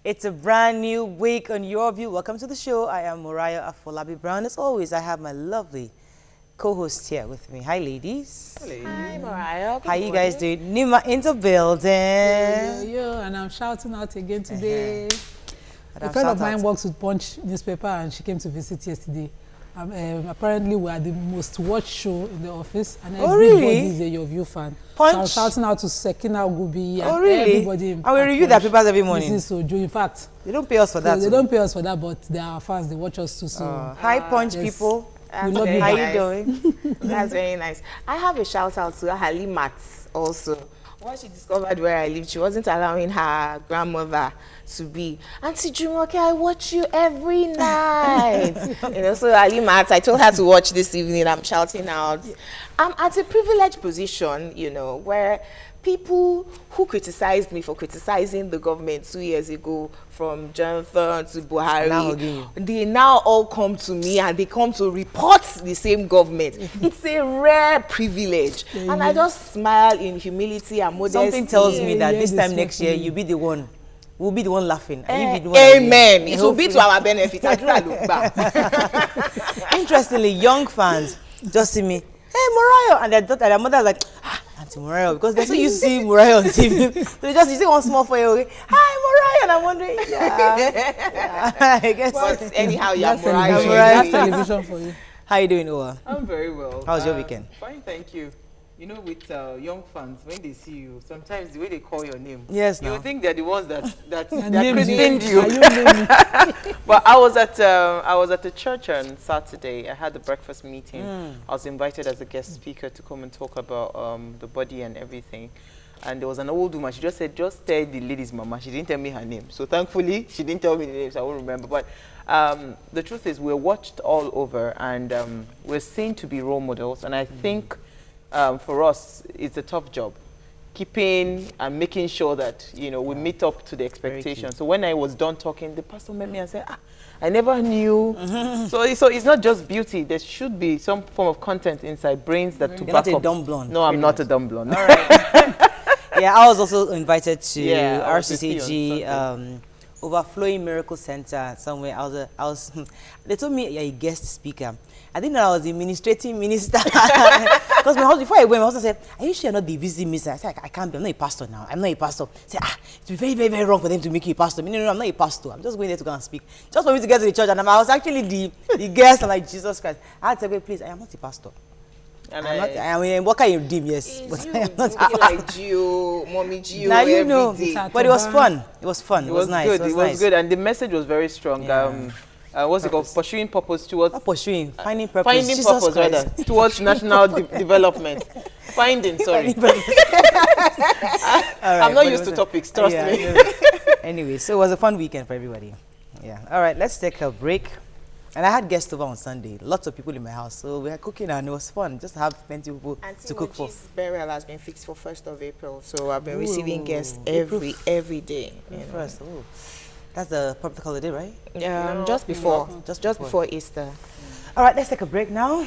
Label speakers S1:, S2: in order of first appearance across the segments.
S1: It's a brand new week on Yourview. Welcome to the show. I am Mariah Afolabi Brown. As always, I have my lovely co-host here with me. Hi, ladies.
S2: Hello. Hi, Mariah.
S1: How you guys doing? Nima in the building.
S3: And I'm shouting out again today. A friend of mine works with Punch newspaper, and she came to visit yesterday. Apparently, we are the most watched show in the office, and everybody is a Yourview fan.
S1: Punch?
S3: So I'm shouting out to Sekina Gubi and
S1: really?
S3: everybody.
S1: And we review their papers every morning.
S3: This is Sojo. In fact,
S1: they don't pay us for that.
S3: They don't pay us for that, but they are fans. They watch us too. So
S1: hi, Punch people.
S3: We love you.
S1: How you doing?
S2: That's very nice. I have a shout out to Halimat also. When she discovered where I lived, she wasn't allowing her grandmother to be. Auntie Jumoke, I watch you every night. So Halimat, I told her to watch this evening. I'm shouting out. I'm at a privileged position, where people who criticized me for criticizing the government 2 years ago, from Jonathan to Buhari, they now all come to me and they come to report the same government. It's a rare privilege. And I just smile in humility and modesty.
S1: Something tells me that this time next year, you'll be the one. We'll be the one laughing. And you'll be the one
S2: amen. It will be to our benefit.
S1: Interestingly, young fans just see me, hey, Mariah, and their mother is like, Auntie Mariah, because they're so used to see Mariah on TV. So they just, you see one small foyer, okay, hi, Mariah, and I'm wondering, I guess.
S2: But anyhow, yeah,
S3: Mariah. That's television for you.
S1: How you doing, Owa?
S4: I'm very well.
S1: How was your weekend?
S4: Fine, thank you. With young fans, when they see you, sometimes the way they call your name, you think they're the ones that christened you. But I was at the church on Saturday. I had the breakfast meeting. I was invited as a guest speaker to come and talk about the body and everything. And there was an old woman. She just said, just tell the lady's mama. She didn't tell me her name. So thankfully, she didn't tell me the name, so I won't remember. But the truth is, we're watched all over, and we're seen to be role models. And I think for us, it's a tough job, keeping and making sure that we meet up to the expectation. So when I was done talking, the pastor met me and said, I never knew. So it's not just beauty. There should be some form of content inside, brains that to
S1: You're
S4: back
S1: not
S4: up.
S1: a dumb blonde.
S4: No, I'm not a dumb blonde.
S1: All right. Yeah, I was also invited to RCCG Overflowing Miracle Center somewhere. They told me you're a guest speaker. I didn't know I was the administrating minister. Because my husband, before I went, my husband said, are you sure you're not the visiting minister? I said, I can't be. I'm not a pastor now. I'm not a pastor. He said, it's very, very, very wrong for them to make you a pastor. No, I'm not a pastor. I'm just going there to go and speak. Just for me to get to the church. And I was actually the guest. I'm like, Jesus Christ. I had to say, please, I am not a pastor. I mean, what can you redeem? Yes. But I am not
S2: like Gio, Mommy Gio,
S1: now you know.
S2: day.
S1: But it was fun. It was fun. It was nice.
S4: Good. It was good. And the message was very strong.
S1: Yeah.
S4: What's it called? Pursuing purpose towards...
S1: Not pursuing, finding purpose.
S4: Finding purpose, rather. Towards national development. Finding, sorry. I'm not used to topics, trust me.
S1: Anyway, so it was a fun weekend for everybody. Yeah. All right, let's take a break. And I had guests over on Sunday. Lots of people in my house. So we were cooking and it was fun. Just to have plenty of people to cook for.
S2: Moji's burial has been fixed for 1st of April. So I've been receiving guests every day.
S1: First, that's the public holiday, right?
S2: Just before Easter.
S1: All right, let's take a break now.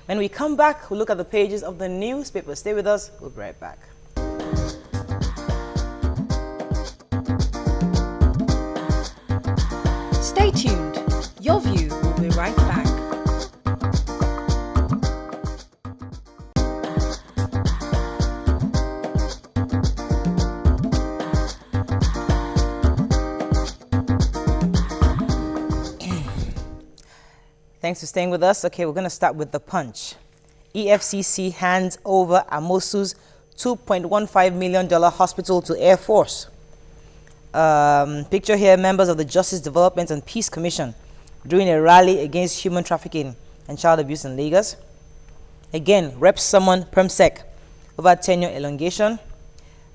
S1: When we come back, we'll look at the pages of the newspaper. Stay with us. We'll be right back.
S5: Stay tuned. Yourview will be right back.
S1: Thanks for staying with us. Okay, we're going to start with the Punch. EFCC hands over Amosu's $2.15 million hospital to Air Force. Picture here, members of the Justice Development and Peace Commission during a rally against human trafficking and child abuse in Lagos. Again, reps summon PermSec over tenure elongation.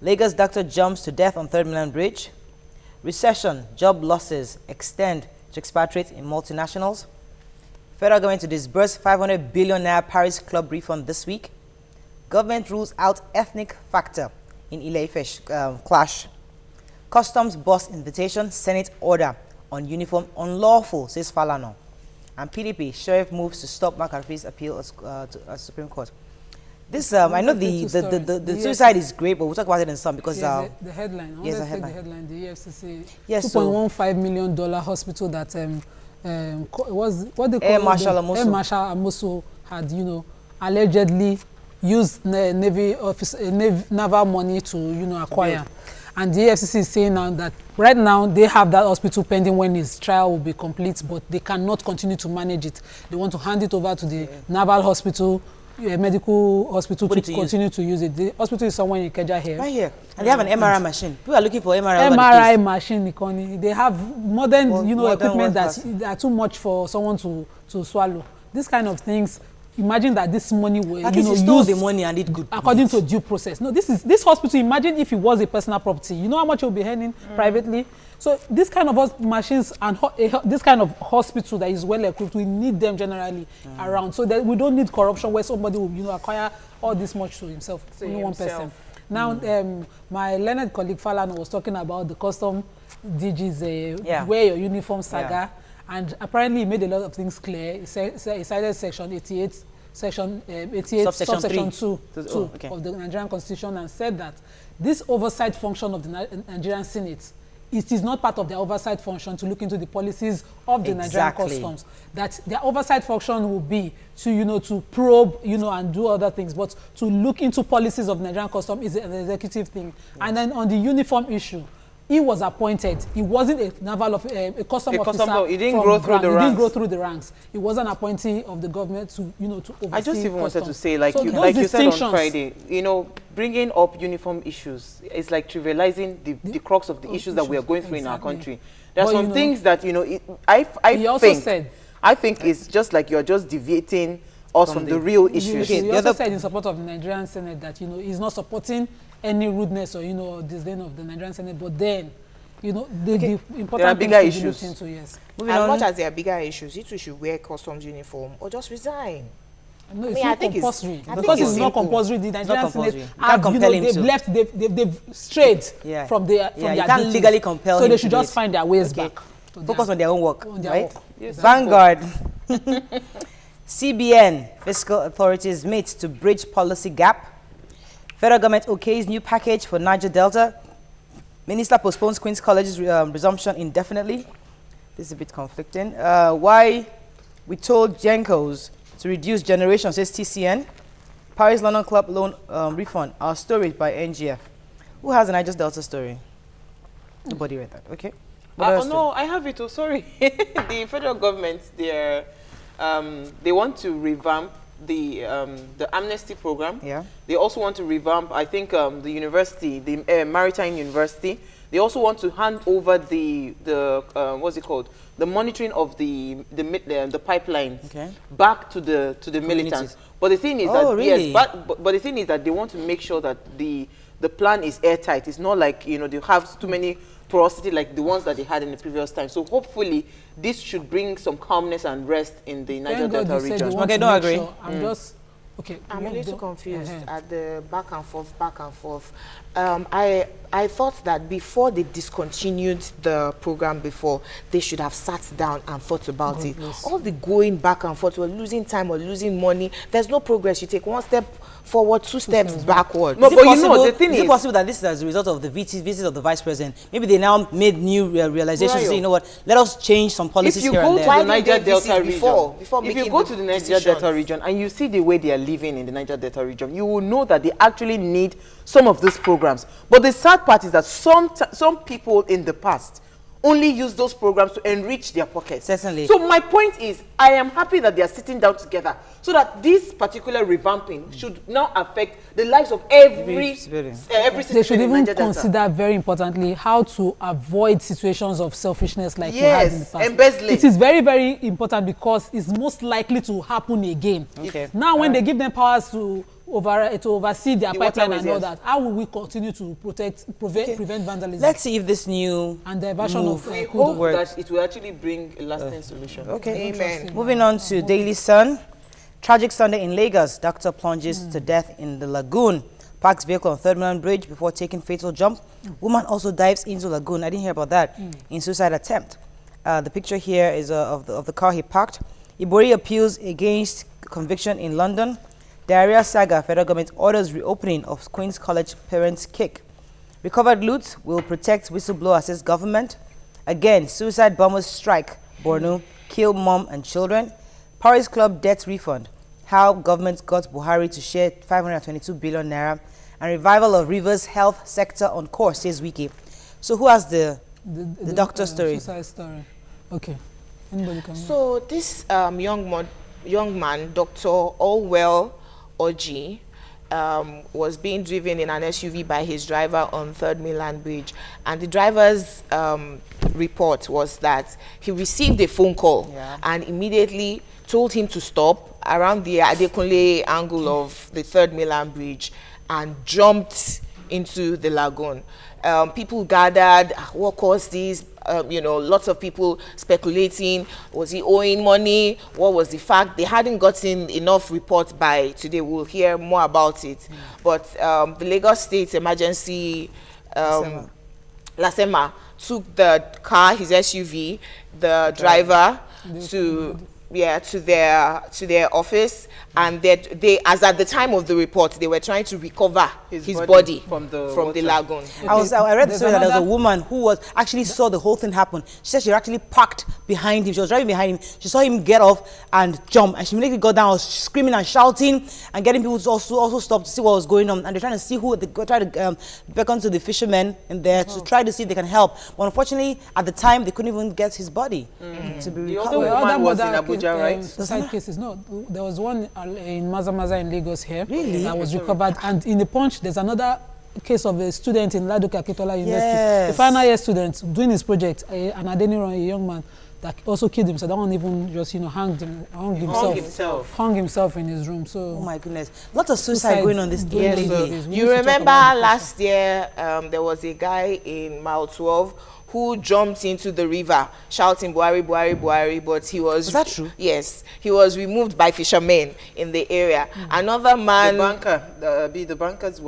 S1: Lagos doctor jumps to death on 3rd Mainland Bridge. Recession, job losses extend to expatriates in multinationals. Federal government to disburse 500 billion naira Paris Club refund this week. Government rules out ethnic factor in Ile-Ife clash. Customs boss invitation, Senate order on uniform unlawful, says Falana. And PDP, sheriff moves to stop McAfee's appeal to Supreme Court. This I know the suicide is great, but we'll talk about it in some because
S3: the headline.
S1: Yes,
S3: the headline. The EFCC.
S1: Yes,
S3: $2.15 million hospital that was what they call
S1: Air Marshal Amosu.
S3: Air Marshal Amosu had allegedly used naval money to acquire. And the EFCC is saying now that right now they have that hospital pending when his trial will be complete, but they cannot continue to manage it. They want to hand it over to the naval hospital, medical hospital to continue to use it. The hospital is somewhere in Ikeja here.
S1: Right here. And they have an MRI machine. People are looking for MRI.
S3: MRI machine, Nikoni. They have modern, equipment that are too much for someone to swallow. This kind of things. Imagine that this money were,
S1: stole the money and it good.
S3: According to due process. No, this hospital. Imagine if it was a personal property. You know how much you'll be earning privately. So this kind of machines and this kind of hospital that is well equipped, we need them generally around, so that we don't need corruption where somebody will acquire all this much to himself, only one person. Now, my learned colleague Falana was talking about the custom DG's wear your uniform saga. And apparently he made a lot of things clear. He cited section 88, section 88, subsection 2 of the Nigerian Constitution, and said that this oversight function of the Nigerian Senate, it is not part of their oversight function to look into the policies of the Nigerian Customs. That their oversight function will be to, to probe, and do other things, but to look into policies of Nigerian Customs is an executive thing. Yes. And then on the uniform issue, he was appointed. He wasn't a naval a custom officer.
S4: He didn't grow through the ranks.
S3: He didn't grow through the ranks. He was an appointee of the government to oversee.
S4: I just even
S3: customs.
S4: wanted to say, like you said on Friday, bringing up uniform issues is like trivializing the crux of the issues that we are going through in our country. There are some things that I think it's just like you're just deviating us from the real issues.
S3: He also said in support of the Nigerian Senate that he's not supporting any rudeness or disdain of the Nigerian Senate, but then the important
S4: bigger issues.
S3: Into, yes.
S2: As much as there are bigger issues, you two should wear customs uniform or just resign.
S3: No, it's not compulsory. Because it's not compulsory. The Nigerian Senate they've strayed from their
S1: you can't legally compel.
S3: So they should just find their ways back.
S1: Focus on their own work, right? Yes, Vanguard. CBN, fiscal authorities meet to bridge policy gap. Federal government okays new package for Niger Delta. Minister postpones Queen's College's resumption indefinitely. This is a bit conflicting. Why we told Gencos to reduce generation, says TCN. Paris London Club loan refund. Our story by NGF. Who has a Niger Delta story? Nobody read that. Okay.
S4: No, I have it too. Sorry. The federal government, they want to revamp the amnesty program. Yeah. They also want to revamp, I think, the university, the Maritime University. They also want to hand over the what's it called? The monitoring of the pipelines back to the militants. But the thing is but the thing is that they want to make sure that the plan is airtight. It's not like they have too many porosity like the ones that they had in the previous time. So hopefully this should bring some calmness and rest in the Niger Delta region.
S1: Okay, don't agree.
S3: Sure.
S2: I'm a little confused at the back and forth. I thought that before they discontinued the program they should have sat down and thought about it. All the going back and forth, we're losing time or losing money. There's no progress. You take one step forward, two steps backward.
S1: No, but the thing is it possible that this is as a result of the visits of the vice president? Maybe they now made new realizations to say, you know what, let us change some policies here and there.
S4: If you go to the Niger Delta region and you see the way they are living in the Niger Delta region, you will know that they actually need some of these programs. But the sad part is that some people in the past only use those programs to enrich their pockets.
S1: Certainly.
S4: So my point is, I am happy that they are sitting down together so that this particular revamping should now affect the lives of every citizen.
S3: They should even consider, very importantly, how to avoid situations of selfishness like we had in the past.
S4: Embezzling.
S3: It is very, very important because it's most likely to happen again.
S1: Okay.
S3: Now, when they give them powers to oversee their pipeline and all that, how will we continue to prevent vandalism?
S1: Let's see if this new
S3: and the version of
S4: we hope that it will actually bring a lasting solution.
S1: Okay. Amen. Moving on to Daily Sun. Tragic Sunday in Lagos. Doctor plunges to death in the lagoon. Parks vehicle on Third Mainland Bridge before taking fatal jump. Woman also dives into lagoon. I didn't hear about that. In suicide attempt. The picture here is of the car he parked. Ibori appeals against conviction in London. Diarrhea saga, federal government orders reopening of Queen's College parents' cake. Recovered loot will protect whistleblower, says government. Again, suicide bombers strike Borno, kill mom and children. Paris Club debt refund. How government got Buhari to share 522 billion naira. And revival of Rivers health sector on course, says Wiki. So who has the doctor story?
S3: Suicide story. Okay. Anybody can.
S2: So this young man, Dr. Allwell Oji, was being driven in an SUV by his driver on 3rd Mainland Bridge, and the driver's report was that he received a phone call and immediately told him to stop around the Adekunle angle of the 3rd Mainland Bridge and jumped into the lagoon. People gathered, what caused this? Lots of people speculating, was he owing money? What was the fact? They hadn't gotten enough reports by today. We'll hear more about it. But the Lagos State Emergency, Lasema, took the car, his SUV, the driver, to their office, and they as at the time of the report, they were trying to recover his body from the lagoon.
S1: I read the story that there was a woman who actually saw the whole thing happen. She said she actually parked behind him. She was driving behind him. She saw him get off and jump, and she immediately got down, was screaming and shouting and getting people to also stop to see what was going on. And they're trying to see who they try to beckon to the fishermen in there to try to see if they can help. But unfortunately, at the time, they couldn't even get his body to be recovered.
S4: The other woman was in Abuja, right?
S3: Suicide cases. No, there was one in Maza in Lagos here.
S1: Really?
S3: That was recovered. And in the Punch, there's another case of a student in Ladoke Akitola University.
S1: Yes.
S3: A final year student doing his project, an Adeniran, a young man that also killed himself. That one even just, hung himself in his room. So,
S1: oh my goodness, lots of suicide going on this day.
S2: Yes, so you remember last year there was a guy in Mile 12 who jumped into the river shouting Buhari, Buhari, Buhari, but he was...
S1: Is that true?
S2: Yes, he was removed by fishermen in the area. Another man...
S4: The banker's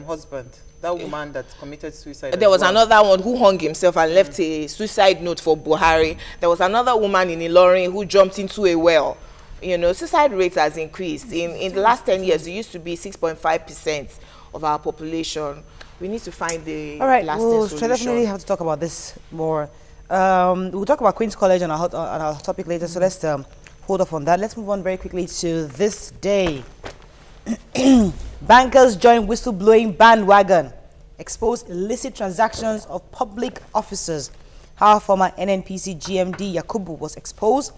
S4: husband, that woman that committed suicide.
S2: There was another one who hung himself and left a suicide note for Buhari. There was another woman in Ilorin who jumped into a well. Suicide rate has increased. In the last 10 years, it used to be 6.5% of our population. We need to find the lasting solution.
S1: We'll definitely have to talk about this more. We'll talk about Queen's College on our topic later, so let's hold off on that. Let's move on very quickly to this day. Bankers join whistleblowing bandwagon. Expose illicit transactions of public officers. How former NNPC GMD Yakubu was exposed.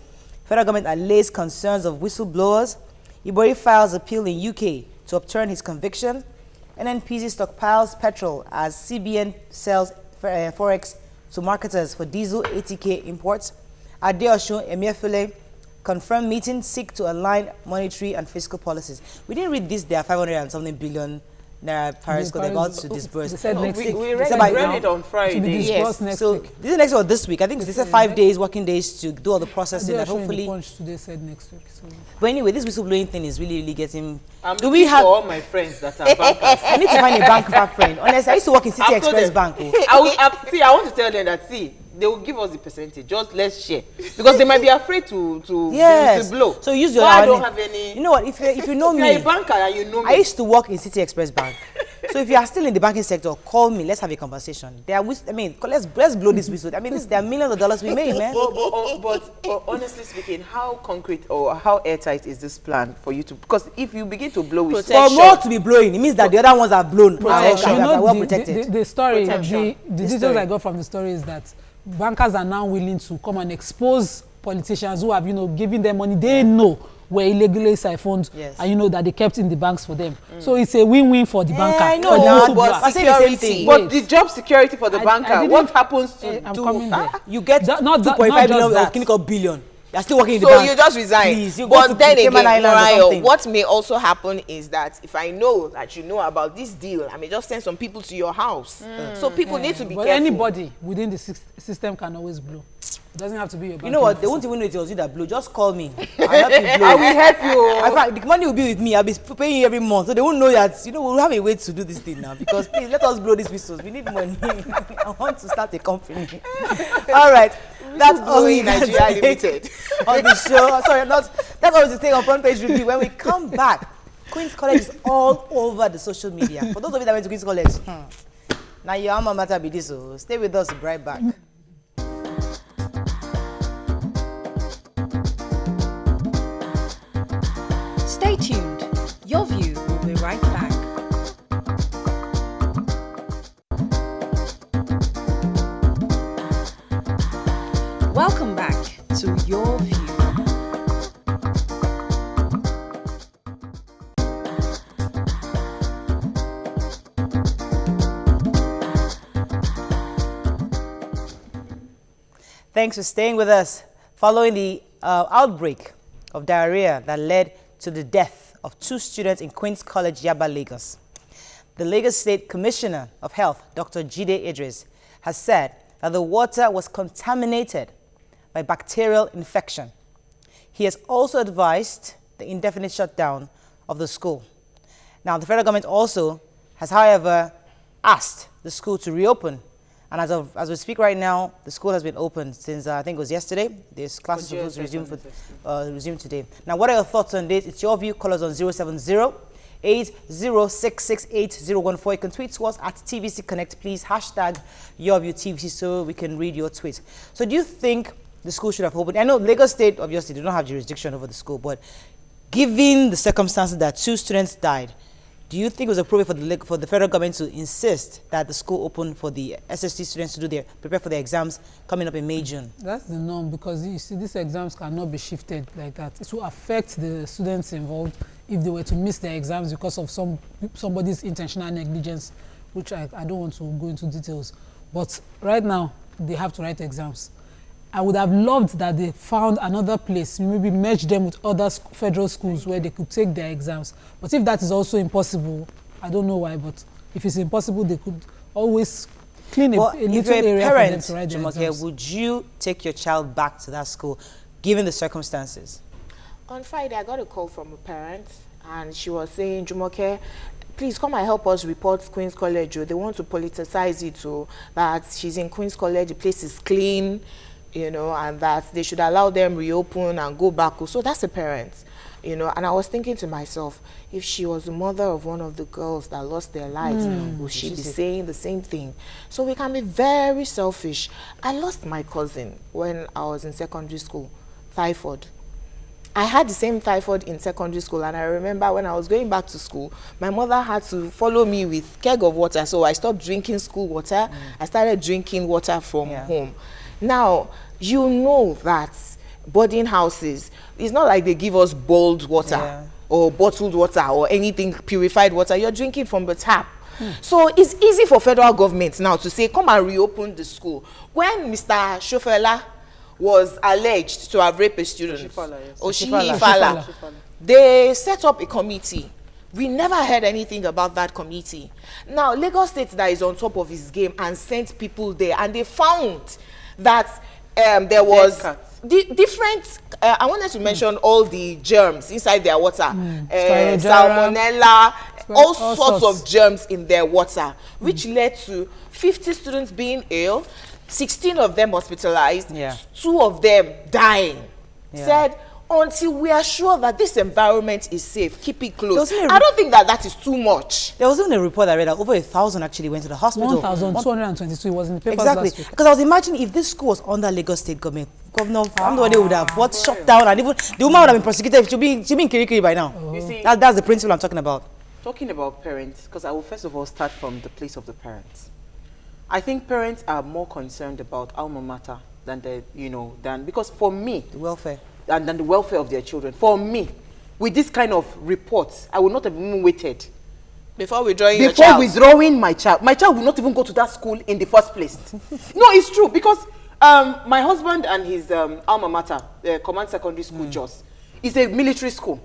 S1: Federal government allays concerns of whistleblowers. Ibori files appeal in UK to overturn his conviction. NNPC stockpiles petrol as CBN sells forex to marketers for diesel ATK imports. Adeosun Emefiele confirmed meeting seek to align monetary and fiscal policies. We didn't read this. There are 500 and something billion naira Paris they're about to disburse.
S4: We read it on Friday.
S3: Yes. Next week.
S1: This is next week or this week. I think they said 5 days, working days to do all the processing. And hopefully.
S3: Today said next week. So.
S1: But anyway, this whistleblowing thing is really getting.
S4: Do we have all my friends that are bankers?
S1: I need to find a bank friend. Honestly, I used to work in City Express Bank.
S4: I want to tell them that they will give us the percentage. Just let's share, because they might be afraid to blow.
S1: So use your.
S4: I don't have any.
S1: You know what? If you know me,
S4: you're a banker and you know me.
S1: I used to work in City Express Bank. So if you are still in the banking sector, call me. Let's have a conversation. Let's blow this whistle. There are millions of dollars we made, man.
S4: But honestly speaking, how concrete or how airtight is this plan for you to? Because if you begin to blow with
S1: for more to be blowing, it means that the other ones are blown. Well protected.
S3: The story, the details I got from the story is that bankers are now willing to come and expose politicians who have, given them money. They know were illegally siphoned, and that they kept in the banks for them. So it's a win-win for the banker.
S1: I know, but security.
S4: But the job security for the banker, what happens to
S1: you get 2.5 billion. You're still working in the
S2: bank.
S1: So
S2: you just resign.
S1: Please,
S2: but then again, Mariah, what may also happen is that if I know that you know about this deal, I may just send some people to your house. So people need to be careful.
S3: Anybody within the system can always blow. It doesn't have to be your bank.
S1: You know what? They won't even know it was you that blew. Just call me. I'll help you blow.
S4: I will help you.
S1: In fact, the money will be with me. I'll be paying you every month. So they won't know that, we'll have a way to do this thing now. Because please, let us blow these whistles. We need money. I want to start a company. All right. That's all we Nigeria Limited on the show. Sorry, that's always the thing on Front Page Review. When we come back, Queen's College is all over the social media. For those of you that went to Queen's College, now your alma matter be this, so stay with us, right back.
S5: Stay tuned. Your View will be right back. Welcome back to Your View.
S1: Thanks for staying with us. Following the outbreak of diarrhea that led to the death of 2 students in Queen's College, Yaba, Lagos, the Lagos State Commissioner of Health, Dr. Jide Idris, has said that the water was contaminated by bacterial infection. He has also advised the indefinite shutdown of the school. Now, the federal government also has, however, asked the school to reopen. And as we speak right now, the school has been open since, I think it was yesterday. This class is supposed to resume today. Now, what are your thoughts on this? It's Your View. Call us on 070-80668014. You can tweet to us at TVC Connect, please. Hashtag YourViewTVC so we can read your tweets. So do you think the school should have opened? I know Lagos State, obviously, they don't have jurisdiction over the school, but given the circumstances that 2 students died, do you think it was appropriate for the federal government to insist that the school open for the SST students to prepare for their exams coming up in May, June?
S3: That's the norm, because you see, these exams cannot be shifted like that. It will affect the students involved if they were to miss their exams because of somebody's intentional negligence, which I don't want to go into details. But right now, they have to write exams. I would have loved that they found another place, maybe merge them with other federal schools where they could take their exams. But if that is also impossible, I don't know why, but if it's impossible, they could always clean a little area for them to write their exams.
S1: Would you take your child back to that school, given the circumstances?
S2: On Friday, I got a call from a parent, and she was saying, Jumoke, please come and help us report Queen's College. They want to politicize it, so that she's in Queen's College, the place is clean, you know, and that they should allow them reopen and go back. So that's a parent, you know. And I was thinking to myself, if she was the mother of one of the girls that lost their lives, would she be saying the same thing? So we can be very selfish. I lost my cousin when I was in secondary school, typhoid. I had the same typhoid in secondary school, and I remember when I was going back to school, my mother had to follow me with keg of water, so I stopped drinking school water. I started drinking water from home. Now, you know that boarding houses, it's not like they give us boiled water or bottled water or anything, purified water. You're drinking from the tap. So it's easy for federal government now to say, come and reopen the school. When Mr. Shofela was alleged to have raped a student, Oshifala, they set up a committee. We never heard anything about that committee. Now, Lagos State that is on top of his game and sent people there, and they found that there was different, I wanted to mention all the germs inside their water, salmonella, all sorts of germs in their water, which led to 50 students being ill, 16 of them hospitalized, 2 of them dying. Said, until we are sure that this environment is safe, keep it closed. I don't think that is too much.
S1: There was even a report I read that over 1,000 actually went to the hospital.
S3: 1,222 was in the papers
S1: last week. Because I was imagining if this school was under Lagos State government, Governor Amdode would have shut down, and even the woman would have been prosecuted. She'll be in Kirikiri by now. You see, that's the principle I'm talking about.
S4: Talking about parents, because I will first of all start from the place of the parents. I think parents are more concerned about alma mater than because for me,
S1: the welfare.
S4: And the welfare of their children. For me, with this kind of reports, I would not have even waited.
S2: Before withdrawing your child?
S4: Before withdrawing my child. My child will not even go to that school in the first place. No, it's true, because my husband and his alma mater, Command Secondary School, JOS, is a military school.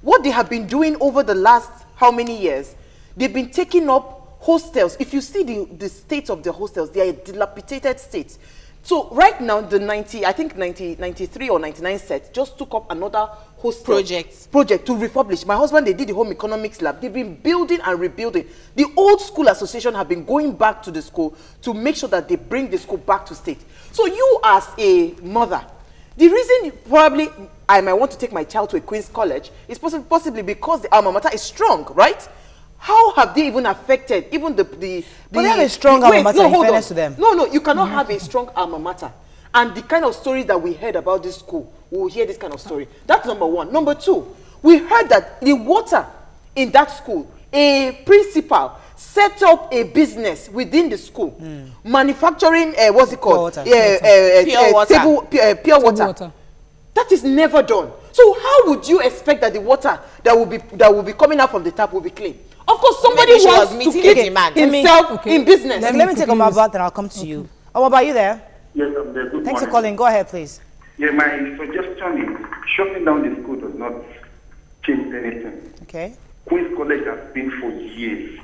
S4: What they have been doing over the last how many years, they've been taking up hostels. If you see the state of the hostels, they are a dilapidated state. So right now, the 93 or 99 set just took up another hostel project to refurbish. My husband, they did the home economics lab. They've been building and rebuilding. The old school association have been going back to the school to make sure that they bring the school back to state. So you as a mother, the reason probably, I might want to take my child to a Queen's College is possibly because the alma mater is strong, right? How have they even affected even the but
S1: they have a strong alma mater, in fairness to them.
S4: No, you cannot have a strong alma mater. And the kind of stories that we heard about this school, we will hear this kind of story. That's number one. Number two, we heard that the water in that school, a principal set up a business within the school, manufacturing, what's it called? Pure water. That is never done. So how would you expect that the water that will be coming out from the tap will be clean? Of course, somebody wants to keep himself in business.
S1: Let me take Omabat and I'll come to you. Omabat, are you there?
S6: Yes, I'm there. Good
S1: Thanks
S6: morning.
S1: for calling. Go ahead, please.
S6: Yeah, my suggestion is shutting down the school does not change anything.
S1: Okay.
S6: Queen's College has been for years.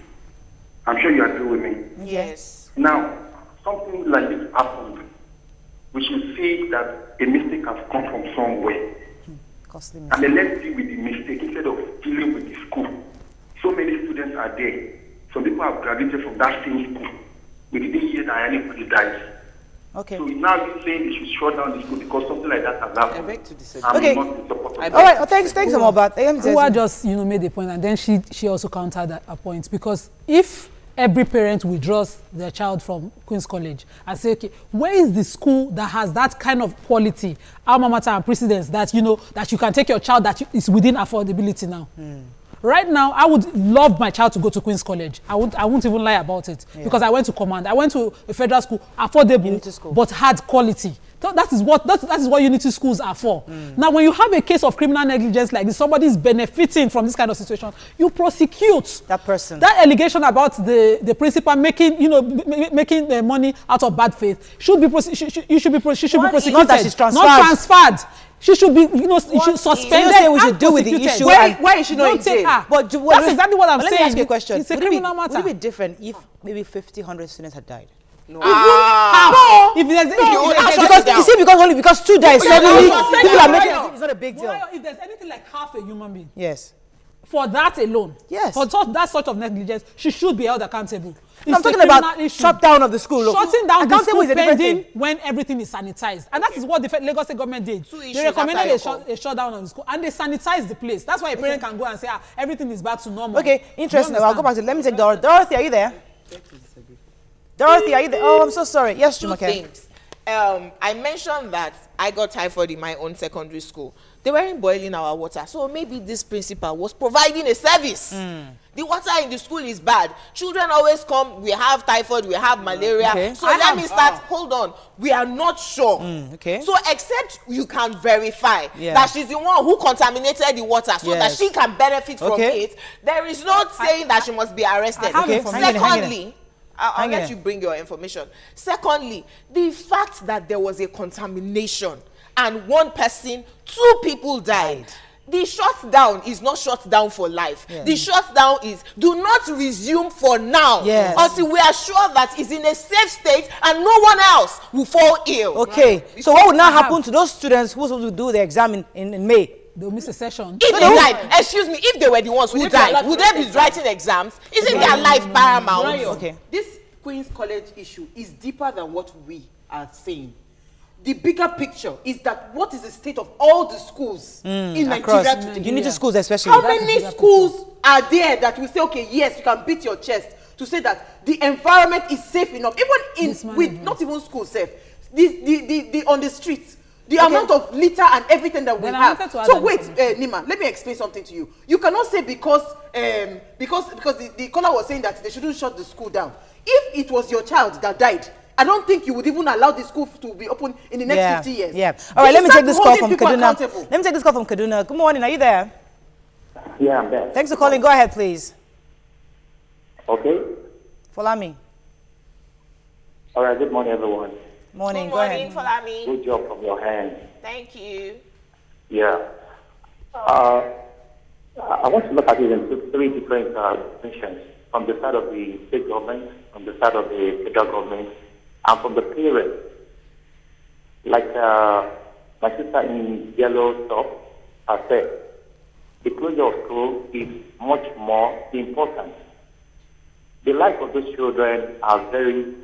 S6: I'm sure you agree with me.
S2: Yes.
S6: Now, something like this happened. We should see that a mistake has come from somewhere.
S1: Costly
S6: mistake. And then let's deal with the mistake instead of dealing with the school. So many students are there. Some people have graduated from that same school. We didn't hear that anybody died.
S1: Okay.
S6: So now you're saying they should shut down the school because something like that has happened.
S4: I beg to disagree.
S1: Okay.
S6: Not in support of
S1: All right. Well, thanks, Omabat.
S3: Uwa just made the point, and then she also countered a point, because if every parent withdraws their child from Queen's College and say, okay, where is the school that has that kind of quality, alma mater and precedence that that you can take your child that is within affordability now? Right now, I would love my child to go to Queen's College. I won't even lie about it, because I went to Command. I went to a federal school, affordable, but had quality. That is what unity schools are for. Now, when you have a case of criminal negligence like this, somebody is benefiting from this kind of situation, you prosecute
S1: that person.
S3: That allegation about the principal making making money out of bad faith should be prosecuted.
S1: Not that she's transferred.
S3: Not transferred. She should be, she should suspended.
S1: So we should deal with the issue.
S4: Why is she not in jail?
S3: But that's exactly what I'm saying.
S1: Let me ask you a question.
S3: It's a criminal matter.
S1: Would it be different if maybe 50, 100 students had died?
S4: No.
S3: If there's
S1: because two died suddenly, people are making it's not a big deal.
S3: If there's anything like half a human being,
S1: yes,
S3: for that alone,
S1: yes,
S3: for that sort of negligence, she should be held accountable.
S1: I'm talking about shutdown of the school.
S3: Shutting down the school pending when everything is sanitized, and that is what the Lagos State government did. They recommended a shutdown of the school, and they sanitized the place. That's why a parent can go and say, everything is back to normal.
S1: Okay, interesting. I'll go back to. Let me take Dorothy. Dorothy, are you there? Dorothy, are you there? Oh, I'm so sorry. Yes,
S2: Two things. I mentioned that I got typhoid in my own secondary school. They weren't boiling our water, so maybe this principal was providing a service. The water in the school is bad. Children always come, we have typhoid, we have malaria. Okay. So let me start, hold on. We are not sure.
S1: Okay.
S2: So except you can verify that she's the one who contaminated the water so that she can benefit from it, there is no saying that she must be arrested. Secondly, I'll let you bring your information. Secondly, the fact that there was a contamination and one person, 2 people died. The shutdown is not shut down for life. The shutdown is do not resume for now until we are sure that it's in a safe state and no one else will fall ill.
S1: Okay. So what would now happen to those students who were supposed to do the exam in May?
S3: They'll miss a session.
S2: If they died, excuse me, if they were the ones who died, would they be writing exams? Isn't their life paramount?
S1: Okay.
S4: This Queen's College issue is deeper than what we are saying. The bigger picture is that what is the state of all the schools in Nigeria today?
S1: Unity schools especially.
S4: How many schools are there that will say, okay, yes, you can beat your chest to say that the environment is safe enough, even with not even school safe, the on the streets. The amount of litter and everything that we have. So wait, Nima, let me explain something to you. You cannot say because the caller was saying that they shouldn't shut the school down. If it was your child that died, I don't think you would even allow the school to be open in the next 50 years.
S1: Yeah. All right, let me take this call from Kaduna. Let me take this call from Kaduna. Good morning. Are you there?
S6: Yeah, I'm there.
S1: Thanks for calling. Go ahead, please.
S6: Okay.
S1: Follow me.
S6: All right. Good morning, everyone.
S1: Morning.
S2: Good morning, Folami.
S6: Good job from your hands.
S2: Thank you.
S6: Yeah. I want to look at it in 3 different dimensions. From the side of the state government, from the side of the federal government, and from the parents. Like my sister in yellow top has said, the closure of school is much more important. The life of those children are very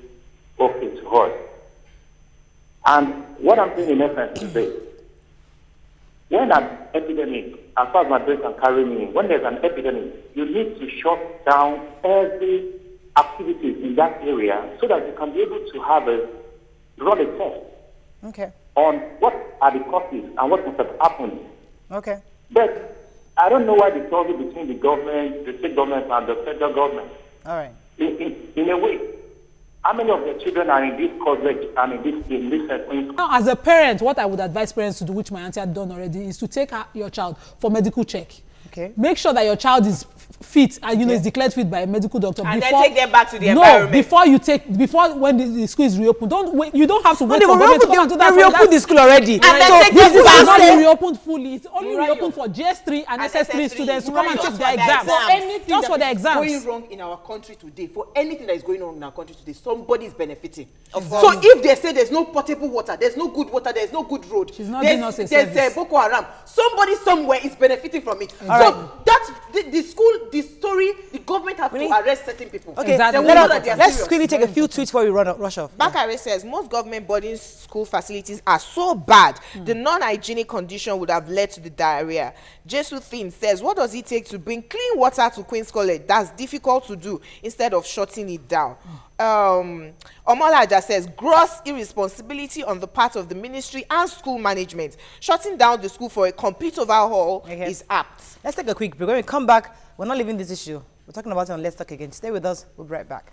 S6: okay to us. And what I'm saying in essence is this. when an epidemic, as far as my brain can carry me, when there's an epidemic, you need to shut down every activities in that area so that you can be able to have run a test on what are the causes and what must have happened.
S1: Okay.
S6: But I don't know why the struggle between the government, the state government, and the federal government.
S1: All right.
S6: In a way, how many of the children are in this college and in this school?
S3: Now, as a parent, what I would advise parents to do, which my auntie had done already, is to take your child for medical check.
S1: Okay.
S3: Make sure that your child is fit and is declared fit by a medical doctor.
S2: And then take them back to the environment.
S3: Before when the school is reopened, don't wait. You don't have to wait for government to come and do that.
S1: They reopened the school already.
S2: And then take them back.
S3: It's not reopened fully. It's only reopened for GS3 and SS3 students to come and take their exams. Just for the exams.
S4: Going wrong in our country today, for anything that is going on in our country today, somebody is benefiting.
S2: Of course.
S4: So if they say there's no potable water, there's no good water, there's no good road,
S3: she's not doing us a service.
S4: There's Boko Haram. Somebody somewhere is benefiting from it.
S3: All right.
S4: So that's the school, the story, the government have to arrest certain people.
S1: Okay,
S3: exactly.
S1: Let's quickly take a few tweets before we rush off.
S2: Bakare says, most government boarding school facilities are so bad, the non-hygienic condition would have led to the diarrhea. Jesu Theme says, what does it take to bring clean water to Queen's College? That's difficult to do instead of shutting it down. Omolaja says, gross irresponsibility on the part of the ministry and school management. Shutting down the school for a complete overhaul is apt.
S1: Let's take a quick break. When we come back, we're not leaving this issue. We're talking about it on Let's Talk Again. Stay with us. We'll be right back.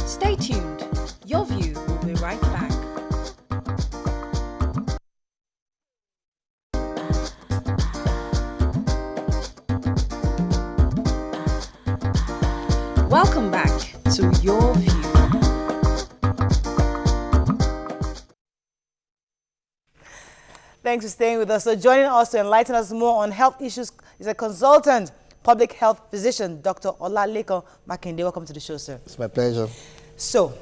S5: Stay tuned. Your View will be right back. Welcome back to Your View.
S1: Thanks for staying with us. So joining us to enlighten us more on health issues is a consultant, public health physician, Dr. Olaleko Makinde. Welcome to the show, sir.
S7: It's my pleasure.
S1: So,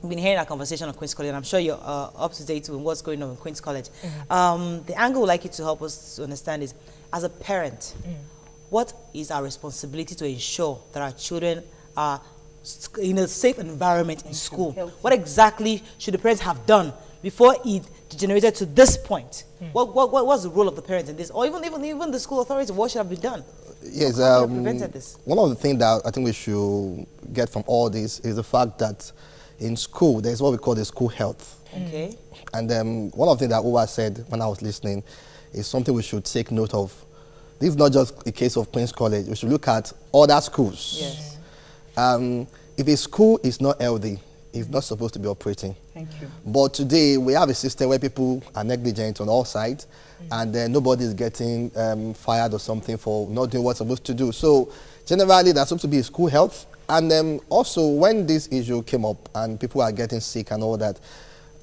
S1: we've been hearing our conversation on Queen's College, and I'm sure you're up to date with what's going on in Queen's College. The angle we'd like you to help us to understand is, as a parent, what is our responsibility to ensure that our children are in a safe environment in school? What exactly should the parents have done before it degenerated to this point? What's the role of the parents in this, or even the school authority? What should have been done?
S7: Yes,
S1: prevented this?
S7: One of the things that I think we should get from all this is the fact that in school there's what we call the school health.
S1: Okay.
S7: And one of the things that Uwa said when I was listening is something we should take note of. This is not just a case of Queen's College. We should look at other schools.
S1: Yes.
S7: If a school is not healthy, it's not supposed to be operating.
S4: Thank you.
S7: But today we have a system where people are negligent on all sides, and nobody is getting fired or something for not doing what's supposed to do. So generally, that's supposed to be school health. And also, when this issue came up and people are getting sick and all that,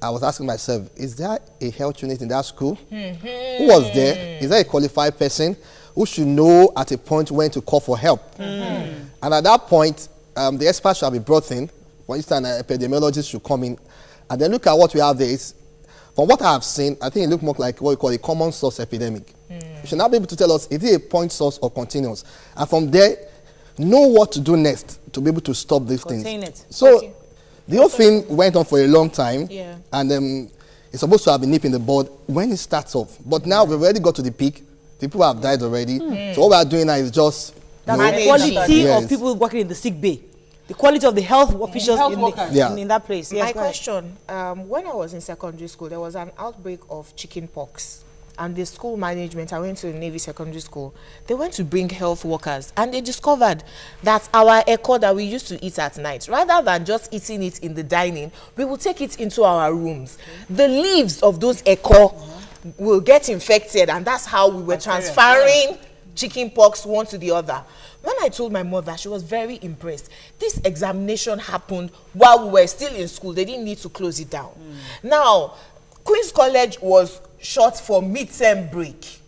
S7: I was asking myself, is there a health unit in that school? Who was there? Is there a qualified person who should know at a point when to call for help? And at that point, the experts shall be brought in. For instance, an epidemiologist should come in and then look at what we have there. From what I have seen, I think it looks more like what we call a common source epidemic. You should now be able to tell us, is it a point source or continuous? And from there, know what to do next to be able to stop these things.
S1: Contain it.
S7: So the whole thing went on for a long time.
S2: Yeah.
S7: And it's supposed to have been nipping the bud when it starts off. But now we've already got to the peak. People have died already. So what we are doing now is just...
S1: That's the quality of people working in the sick bay. The quality of the health officials in that place. Yes,
S2: My question, when I was in secondary school, there was an outbreak of chicken pox. And the school management, I went to the Navy Secondary School, they went to bring health workers, and they discovered that our eko that we used to eat at night, rather than just eating it in the dining, we will take it into our rooms. The leaves of those eko will get infected, and that's how we were transferring chicken pox one to the other. When I told my mother, she was very impressed. This examination happened while we were still in school. They didn't need to close it down. Now, Queen's College was short for mid-term break.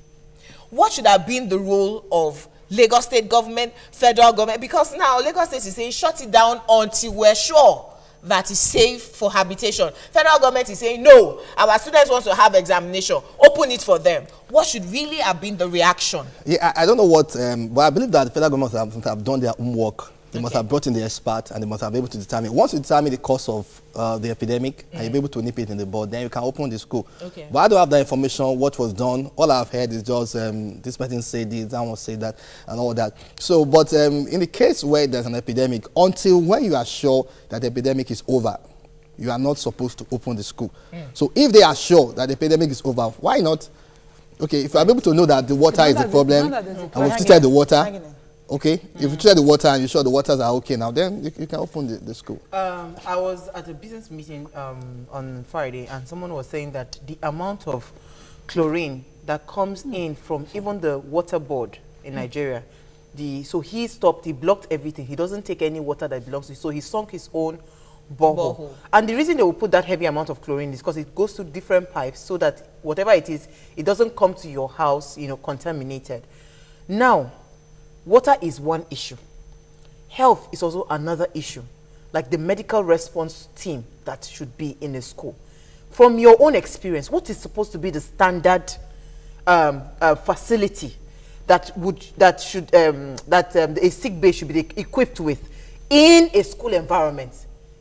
S2: What should have been the role of Lagos State government, federal government? Because now Lagos State is saying shut it down until we're sure that it's safe for habitation. Federal government is saying no, our students want to have examination, open it for them. What should really have been the reaction?
S7: Yeah, I don't know what, but I believe that the federal government have done their homework They must have brought in the expert, and they must have been able to determine. Once you determine the cause of the epidemic, and you're able to nip it in the bud, then you can open the school.
S2: Okay.
S7: But I don't have that information, what was done. All I've heard is just this person said this, that one said that, and all that. So, but in the case where there's an epidemic, until when you are sure that the epidemic is over, you are not supposed to open the school. So if they are sure that the epidemic is over, why not? Okay, if you are able to know that the water is the problem, and we've treated the water, okay, if you treat the water and you're sure the waters are okay now, then you can open the school.
S4: I was at a business meeting on Friday, and someone was saying that the amount of chlorine that comes in from even the water board in Nigeria, so he blocked everything. He doesn't take any water that belongs to him, so he sunk his own borehole. And the reason they will put that heavy amount of chlorine is because it goes to different pipes, so that whatever it is, it doesn't come to your house, contaminated. Now, water is one issue. Health is also another issue, like the medical response team that should be in a school. From your own experience, what is supposed to be the standard facility that a sick bay should be equipped with in a school environment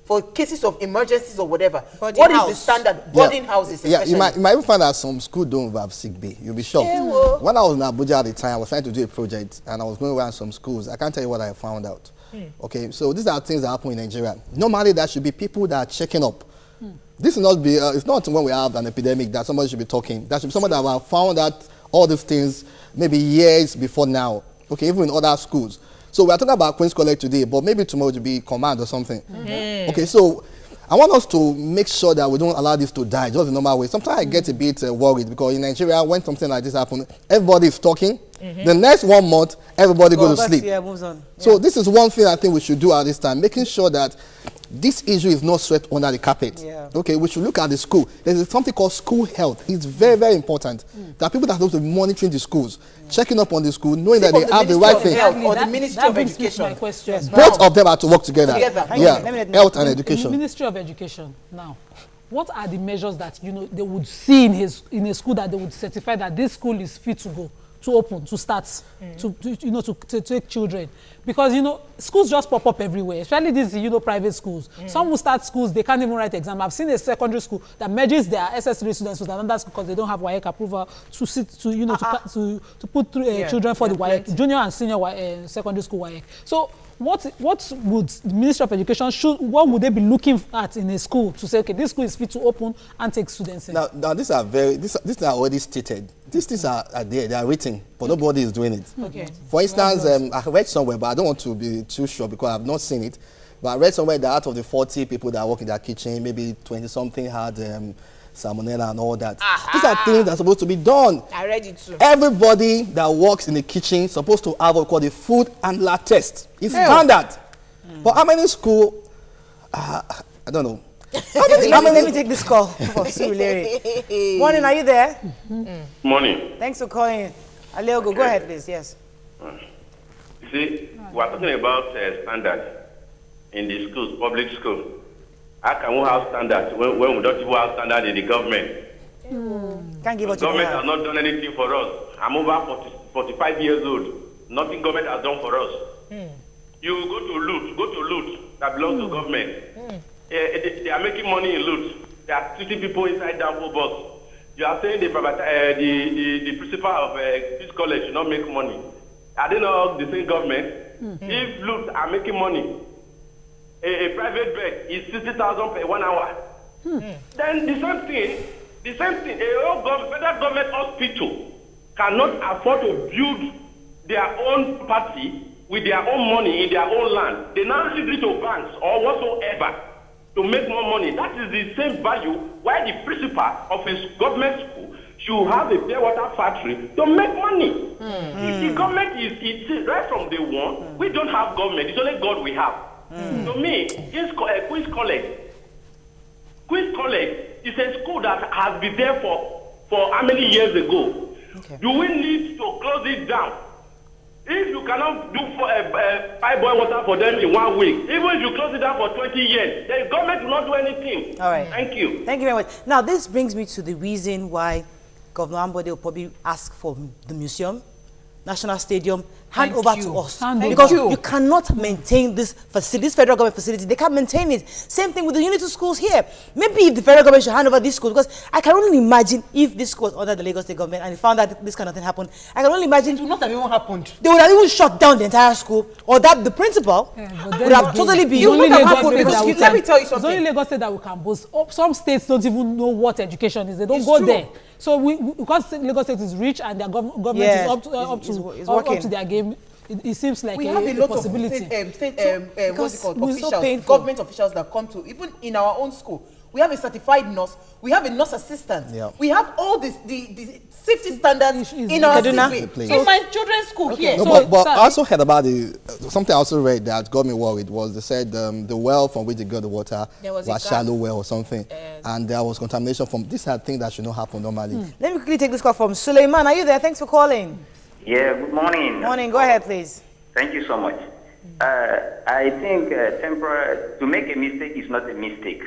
S4: for cases of emergencies or whatever? What is the standard? Boarding houses, especially.
S7: You might even find that some schools don't have sick bay. You'll be shocked. When I was in Abuja at the time, I was trying to do a project, and I was going around some schools. I can't tell you what I found out. Okay, so these are things that happen in Nigeria. Normally, there should be people that are checking up. This will not be, it's not when we have an epidemic that somebody should be talking. There should be someone that will have found out all these things maybe years before now. Okay, even in other schools. So we are talking about Queen's College today, but maybe tomorrow to be command or something. Okay, so I want us to make sure that we don't allow this to die just the normal way. Sometimes I get a bit worried because in Nigeria, when something like this happens, everybody is talking. The next 1 month, everybody goes to sleep.
S1: Moves on.
S7: So this is one thing I think we should do at this time, making sure that this issue is not swept under the carpet. Okay, we should look at the school. There's something called school health. It's very, very important. There are people that are supposed to be monitoring the schools, checking up on the school, knowing that they have the right thing.
S4: Or the Ministry of Education.
S7: Both of them are to work together. Yeah, health and education.
S3: The Ministry of Education now. What are the measures that they would see in a school that they would certify that this school is fit to go, to open, to start, to take children? Because schools just pop up everywhere, especially these private schools. Some will start schools, they can't even write exam. I've seen a secondary school that merges their SS3 students with another school because they don't have WAEC approval to put through children for the WAEC, junior and senior secondary school WAEC. So what would the Ministry of Education what would they be looking at in a school to say, okay, this school is fit to open and take students in?
S7: Now these are already stated. These things are there, they are written, but nobody is doing it.
S2: Okay.
S7: For instance, I read somewhere, but I don't want to be too sure because I've not seen it. But I read somewhere that out of the 40 people that work in their kitchen, maybe 20-something had salmonella and all that. These are things that are supposed to be done.
S2: I read it too.
S7: Everybody that works in the kitchen is supposed to have what we call the food handler test. It's standard. But how many school? I don't know.
S1: Let me take this call for Surulere. Morning, are you there?
S8: Morning.
S1: Thanks for calling. Aleogo, go ahead, please. Yes.
S8: You see, we are talking about standard in the schools, public school. How can we have standards when we don't even have standard in the government?
S1: Can't give
S8: the government has not done anything for us. I'm over 45 years old. Nothing government has done for us. You go to loot that belongs to government. They are making money in loot. They are treating people inside that whole box. You are saying the principal of this college should not make money. Are they not the same government? If loot are making money, a private bed is 60,000 per 1 hour. Then the same thing, a federal government hospital cannot afford to build their own party with their own money in their own land. They now leave it to banks or whatsoever to make more money. That is the same value why the principal of a government school should have a pure water factory to make money. If the government is right from day one, we don't have government. It's only God we have. To me, Queen's College is a school that has been there for how many years ago? Okay. Do we need to close it down? If you cannot do pipe boil water for them in 1 week, even if you close it down for 20 years, the government will not do anything.
S1: All right.
S8: Thank you.
S1: Thank you very much. Now, this brings me to the reason why Governor Ambode will probably ask for the museum, National Stadium, hand over to us. Because you cannot maintain this facility, this federal government facility. They can't maintain it. Same thing with the unity schools here. Maybe if the federal government should hand over these schools, because I can only imagine if this school was under the Lagos State government and they found that this kind of thing happened, I can only imagine
S4: it would not have even happened.
S1: They would have even shut down the entire school, or that the principal would have totally been.
S3: Let me tell you something. It's only Lagos State that we can boast. Some states don't even know what education is. They don't go there. So because Lagos State is rich and their government is up to their game, it seems like
S4: we have a lot
S3: possibility.
S4: Of what's it called, officials, government officials that come to, even in our own school. We have a certified nurse. We have a nurse assistant. Yeah. We have all the safety standards in our city. In my children's school here.
S7: No, but I also heard about something I also read that got me worried was they said the well from which they got the water was shallow well or something. And there was contamination from this. I think that should not happen normally.
S1: Let me quickly take this call from Suleiman. Are you there? Thanks for calling.
S9: Yeah, good morning.
S1: Morning. Go ahead, please.
S9: Thank you so much. I think to make a mistake is not a mistake.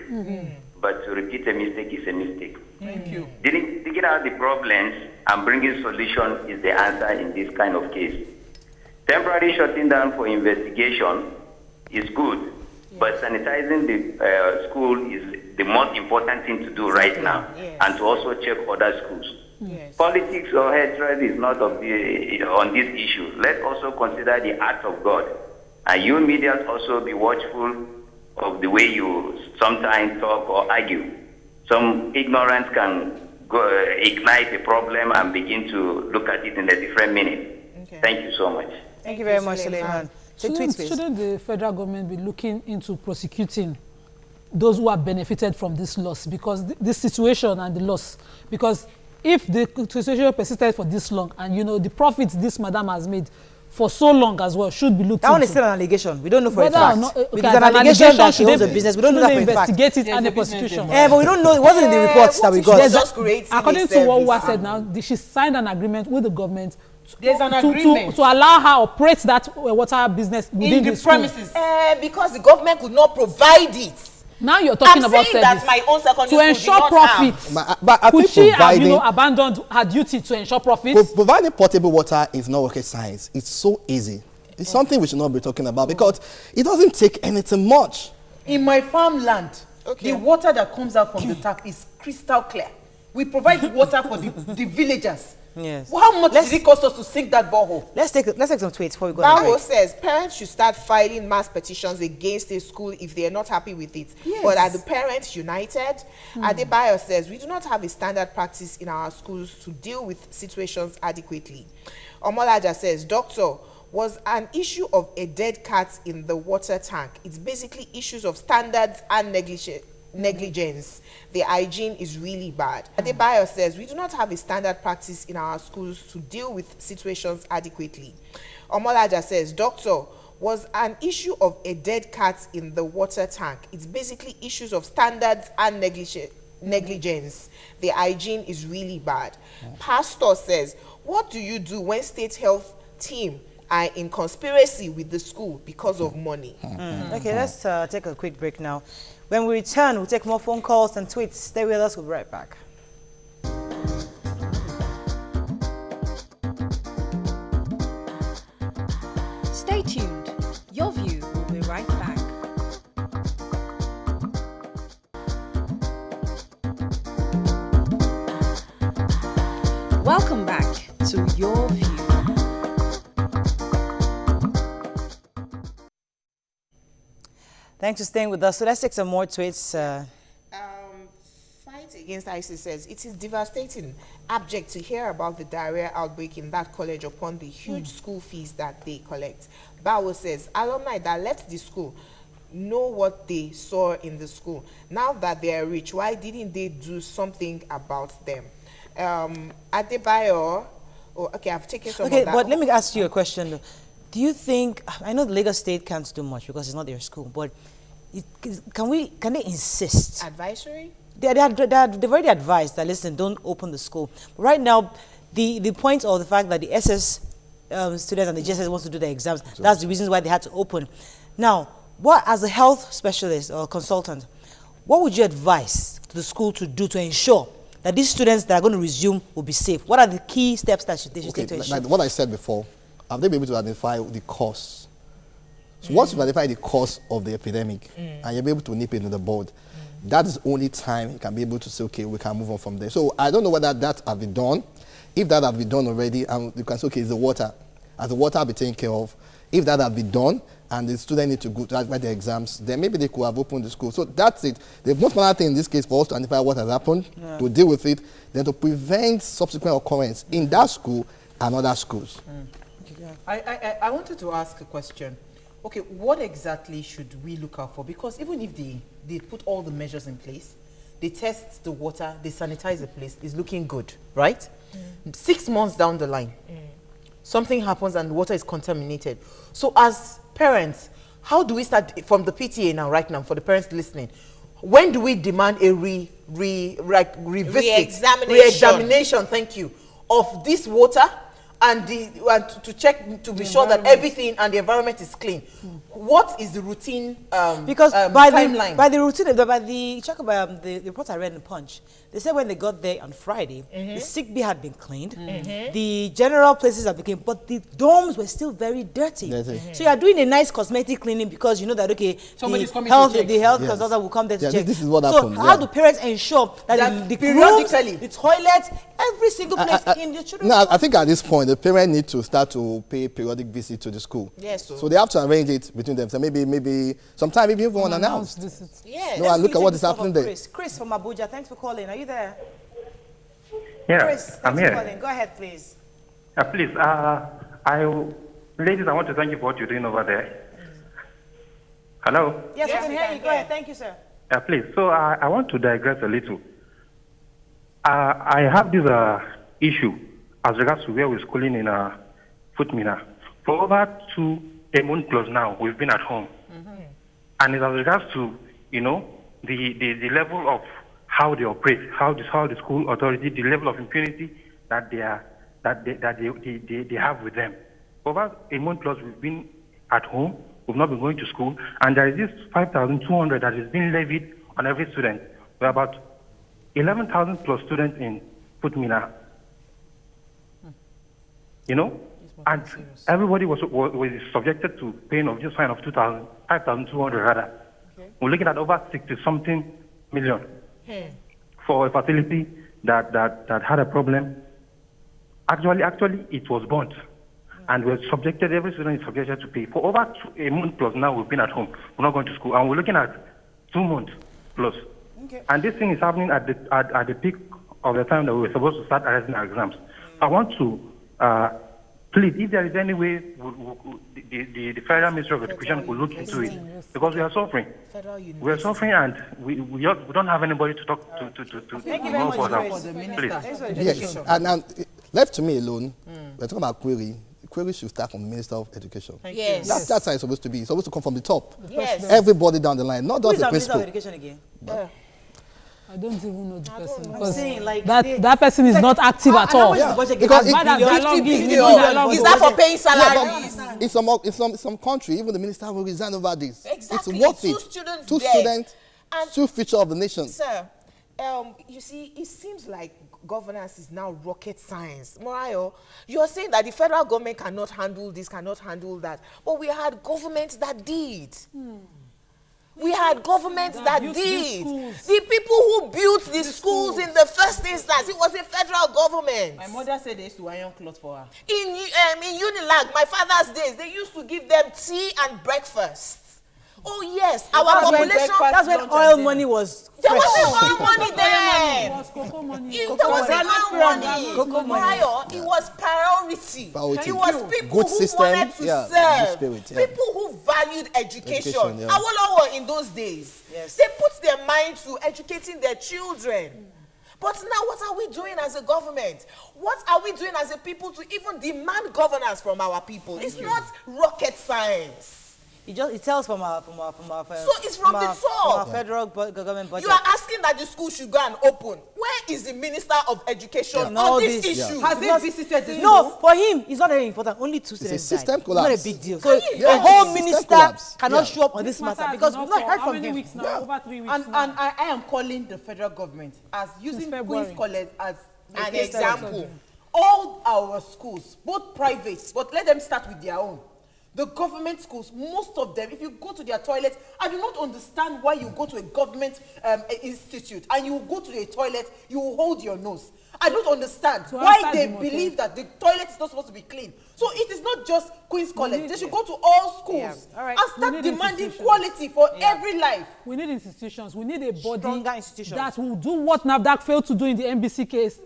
S9: But to repeat a mistake is a mistake.
S4: Thank you.
S9: Digging out the problems and bringing solutions is the answer in this kind of case. Temporary shutting down for investigation is good, but sanitizing the school is the most important thing to do right now, and to also check other schools. Politics or hatred is not on this issue. Let's also consider the act of God. And you media also be watchful of the way you sometimes talk or argue. Some ignorance can ignite a problem and begin to look at it in a different meaning. Thank you so much.
S1: Thank you very much, Suleiman.
S3: Shouldn't the federal government be looking into prosecuting those who have benefited from this loss, because this situation and the loss? Because if the situation persisted for this long, and the profits this madam has made for so long as well should be looked into.
S1: That one is still an allegation. We don't know for a fact. It's an allegation that she owns a business. We don't know that for a fact.
S3: Investigate it and the prosecution.
S1: But we don't know. It wasn't in the reports that we got.
S3: According to what Wa said now, she signed an agreement with the government
S4: to
S3: allow her operate that water business within the
S4: premises. Because the government could not provide it.
S3: Now you're talking about service.
S4: That my own secondary
S3: to ensure profits.
S7: But I
S3: could she have, abandoned her duty to ensure profits?
S7: Providing potable water is not rocket science. It's so easy. It's something we should not be talking about because it doesn't take anything much.
S4: In my farmland, the water that comes out from the tap is crystal clear. We provide water for the villagers.
S1: Yes.
S4: Well, how much did it cost us to sink that borehole?
S1: Let's take some tweets before we go.
S2: Bao says parents should start filing mass petitions against a school if they are not happy with it. Yes. But are the parents united? Adebayo says we do not have a standard practice in our schools to deal with situations adequately. Omolaja says, Doctor, was an issue of a dead cat in the water tank. It's basically issues of standards and negligence. The hygiene is really bad. Adebayo says we do not have a standard practice in our schools to deal with situations adequately. Omolaja says, Doctor, was an issue of a dead cat in the water tank. It's basically issues of standards and negligence. The hygiene is really bad. Pastor says, what do you do when state health team are in conspiracy with the school because of money?
S1: Okay, let's take a quick break now. When we return, we'll take more phone calls and tweets. Stay with us. We'll be right back.
S5: Stay tuned. Your View will be right back. Welcome back to Your View.
S1: Thanks for staying with us. So let's take some more tweets.
S2: Fight Against ISIS says, it is devastating, abject to hear about the diarrhea outbreak in that college upon the huge school fees that they collect. Bawo says, alumni that left the school know what they saw in the school. Now that they are rich, why didn't they do something about them? Adebayo, okay, I've taken some of that.
S1: Okay, but let me ask you a question. Do you think, I know the Lagos State can't do much because it's not their school, but can they insist?
S2: Advisory?
S1: They've already advised that, listen, don't open the school. But right now, the point of the fact that the SS students and the GSS wants to do their exams, that's the reasons why they had to open. Now, what, as a health specialist or consultant, what would you advise the school to do to ensure that these students that are going to resume will be safe? What are the key steps that they should take to ensure?
S7: Like what I said before, have they been able to identify the cause? So once you identify the cause of the epidemic and you're able to nip it in the bud, that is the only time you can be able to say, okay, we can move on from there. So I don't know whether that has been done. If that has been done already, and you can say, okay, it's the water. Has the water been taken care of? If that has been done, and the student need to go to write their exams, then maybe they could have opened the school. So that's it. The most important thing in this case for us to identify what has happened, to deal with it, then to prevent subsequent occurrence in that school and other schools.
S4: I wanted to ask a question. Okay, what exactly should we look out for? Because even if they put all the measures in place, they test the water, they sanitize the place, it's looking good, right? 6 months down the line, something happens and the water is contaminated. So as parents, how do we start from the PTA now, right now, for the parents listening? When do we demand a re-examination, thank you, of this water and to check to be sure that everything and the environment is clean? What is the routine
S1: because
S4: timeline?
S1: By the routine, by the report I read in Punch, they said when they got there on Friday, the sick bay had been cleaned, the general places had been cleaned, but the dorms were still very dirty. So you are doing a nice cosmetic cleaning because you know that, okay, the health consultant will come there to check.
S7: This is what happened.
S1: So how do parents ensure that the periodically, the toilets, every single place in the children's
S7: No, I think at this point, the parents need to start to pay periodic visit to the school.
S2: Yes.
S7: So they have to arrange it between them. So maybe sometime even unannounced.
S2: Yes.
S7: No, and look at what is happening there.
S1: Chris from Abuja, thanks for calling. Are you there?
S10: Yeah,
S1: Chris,
S10: I'm
S1: thanks
S10: here.
S1: for calling. Go ahead, please.
S10: Please, ladies, I want to thank you for what you're doing over there. Hello?
S1: Yes, I can hear you. Go ahead. Thank you, sir.
S10: Please, so I want to digress a little. I have this issue as regards to where we're schooling in Futmina. For over a month plus now, we've been at home. And as regards to, you know, the level of how they operate, how the school authority, the level of impunity that they have with them. For over a month plus, we've been at home. We've not been going to school, and there is this 5,200 that is being levied on every student. We're about 11,000 plus students in Futmina. You know, and everybody was subjected to paying of just fine of 5,200 rather. We're looking at over 60-something million for a facility that had a problem. Actually, it was burnt. And every student is subjected to pay. For over a month plus now, we've been at home. We're not going to school. And we're looking at 2 months plus. And this thing is happening at the peak of the time that we were supposed to start arranging our exams. I want to please, if there is any way the Federal Ministry of Education will look into it, because we are suffering. We are suffering, and we don't have anybody to talk to.
S1: Thank you very much for
S10: the
S7: Yes, and left to me alone, we're talking about query. Query should start from the Minister of Education.
S2: Yes.
S7: That's how it's supposed to be. It's supposed to come from the top.
S2: Yes.
S7: Everybody down the line, not just the
S1: Minister of
S7: principal.
S1: Education again?
S3: I don't even know the person.
S1: I'm
S3: Because
S1: saying, like,
S3: that person is not active at all.
S1: Is the budget
S7: Because
S1: given?
S7: it-
S1: As bad as
S3: Billion.
S1: Billion.
S2: Is that for paying salaries?
S7: In some country, even the minister will resign over this.
S2: Exactly.
S7: It's worth
S2: Two
S7: it.
S2: students
S7: Two
S2: dead.
S7: students,
S2: And-
S7: two future of the nation.
S2: Sir, you see, it seems like governance is now rocket science. Morayo, you are saying that the federal government cannot handle this, cannot handle that. But we had governments that did. We had governments that did. The people who built the schools in the first instance, it was a federal government.
S4: My mother said they used to iron clothes for her.
S2: In Unilag, my father's days, they used to give them tea and breakfast. Oh yes, our population.
S1: That's when oil money was
S2: There
S1: fresh.
S2: wasn't oil money then.
S3: It was cocoa money.
S2: There wasn't oil money. Morayo, it was priority. It was people
S7: Good
S2: who
S7: system,
S2: wanted to
S7: good
S2: serve.
S7: spirit,
S2: People who valued education.
S7: Yeah.
S2: Awolowo in those days, they put their mind to educating their children. But now what are we doing as a government? What are we doing as a people to even demand governance from our people? It's not rocket science.
S1: It tells from our
S2: So it's from the top.
S1: our federal government budget.
S2: You are asking that the school should go and open. Where is the Minister of Education on
S1: all
S2: this
S1: this,
S2: issue?
S4: Has he visited the
S1: No, for him, it's not very important. Only 2
S7: It's a
S1: students
S7: system
S1: died.
S7: collapse.
S1: It's not a big deal. So
S2: you
S1: the
S2: imagine?
S1: whole
S7: System
S1: minister
S7: collapse.
S1: cannot
S7: Yeah.
S1: show up on this matter because we've not heard
S3: How
S1: from
S3: many
S1: him.
S3: weeks now? Over 3 weeks
S4: And
S3: now.
S4: I am calling the federal government as using
S3: February.
S4: Queen's College as
S2: An example.
S11: all our schools, both private, but let them start with their own. The government schools, most of them, if you go to their toilets, I do not understand why you go to a government institute and you go to a toilet, you hold your nose. I don't understand why they believe that the toilet is not supposed to be clean. So it is not just Queen's College. They should go to all schools and start demanding quality for every life.
S3: We need institutions. We need a body that will do what NAFDAC failed to do in the NBC case.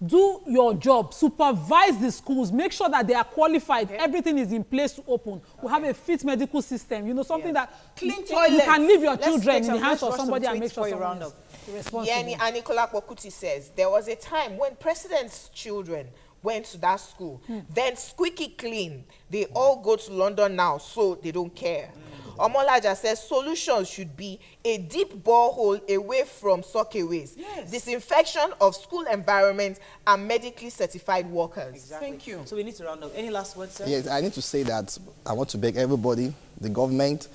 S3: Do your job, supervise the schools, make sure that they are qualified, everything is in place to open. We have a fit medical system, you know, something that
S11: clean toilets.
S3: You can leave your children in the hands of somebody and make sure someone is responsible.
S2: Yeni Anikola Pokuti says, there was a time when president's children went to that school, then squeaky clean. They all go to London now, so they don't care. Omolaja says solutions should be a deep borehole away from soakaways, disinfection of school environments, and medically certified workers.
S11: Exactly. Thank you.
S1: So we need to round up. Any last words, sir?
S7: Yes, I need to say that I want to beg everybody, the government,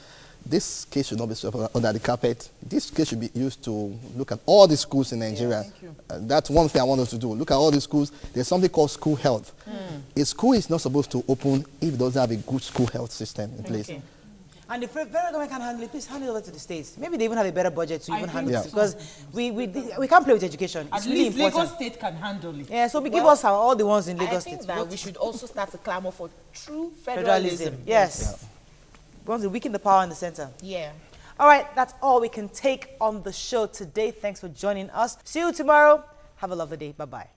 S7: this case should not be swept under the carpet. This case should be used to look at all the schools in Nigeria. That's one thing I want us to do. Look at all the schools. There's something called school health. A school is not supposed to open if it doesn't have a good school health system in place.
S1: And if the federal government can handle it, please hand it over to the states. Maybe they even have a better budget to even handle it. Because we can't play with education. It's really important.
S11: Lagos State can handle it.
S1: Yeah, so give us all the ones in Lagos State.
S2: I think that we should also start to clamor for true federalism.
S1: Yes. We want to weaken the power in the center.
S2: Yeah.
S1: All right, that's all we can take on the show today. Thanks for joining us. See you tomorrow. Have a lovely day. Bye-bye.